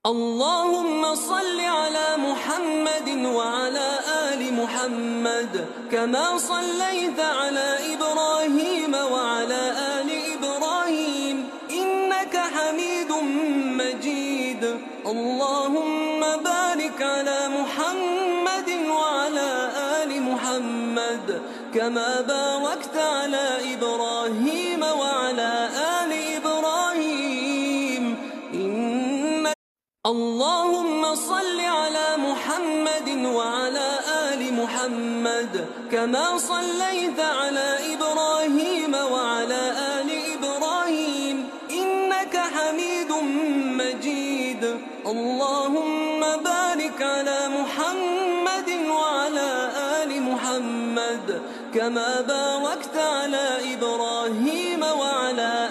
اللهم صل على محمد وعلى آل محمد كما صليت على إبراهيم وعلى آل إبراهيم إنك حميد مجيد. اللهم بارك على محمد وعلى آل محمد كما باركت على إبراهيم وعلى آل إبراهيم اللهم صل على محمد وعلى آل محمد كما صليت على إبراهيم وعلى آل إبراهيم إنك حميد مجيد. اللهم بارك على محمد وعلى آل محمد كما باركت على إبراهيم وعلى